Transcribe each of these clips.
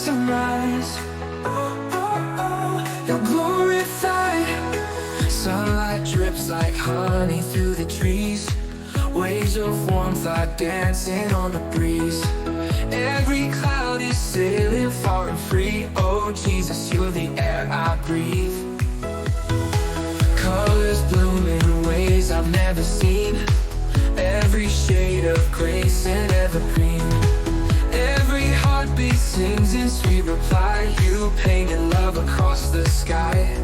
sunrise. You're glorified. Sunlight drips like honey through the trees. Waves of warmth are dancing on the breeze. Every cloud is sailing far and free. Oh Jesus, you're the air I breathe. Colors bloom in ways I've never seen. Every shade of grace and evergreen. Every heartbeat sings in sweet reply. You painted love across the sky.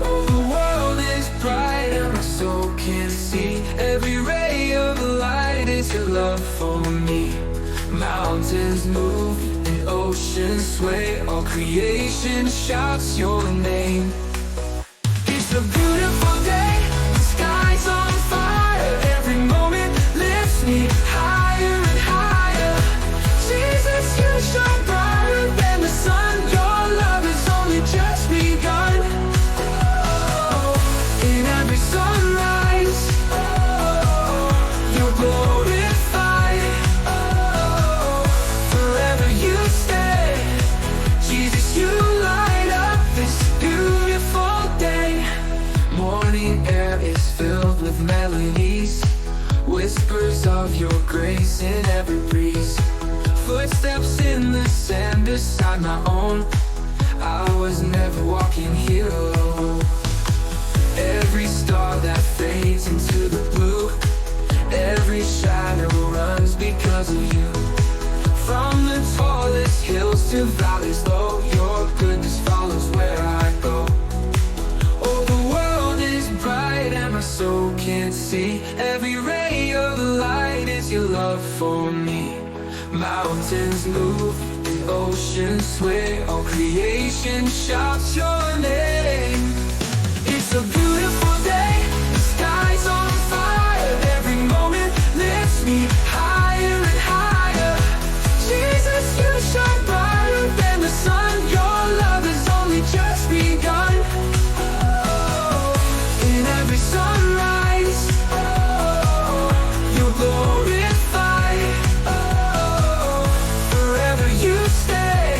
Oh, the world is bright and my soul can see. Every ray of light is your love for me. Mountains move and oceans sway. All creation shouts your name. It's a beautiful day, the sky's on fire. Every moment lifts me higher and higher. Jesus, you shine brighter than the sun. Your love has only just begun. In every sunrise, you're glorified. Forever you stay. Jesus, you light up this beautiful day. Morning air is filled with melodies. Whispers of your grace in every breeze. Footsteps in the sand beside my own. I was never walking here alone. Every star that fades into the blue. Every shadow runs because of you. From the tallest hills to valleys low, your goodness follows where I go. Oh, the world is bright and my soul can't see. Every ray of light is your love for me. Mountains move, the oceans sway. All creation shouts your name. It's a beautiful day, the sky's on fire. Every moment lifts me higher and higher. Jesus, you shine brighter than the sun. Your love has only just begun. In every sunrise, you're glorified. Forever you stay.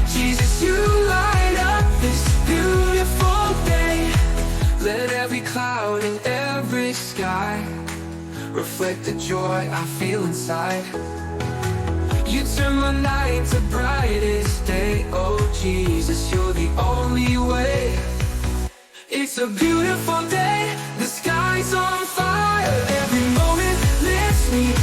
Jesus, you light up this beautiful day. Let every cloud and every sky reflect the joy I feel inside. You turn my night to brightest day. Oh Jesus, you're the only way. It's a beautiful day, the sky's on fire. Every moment lifts me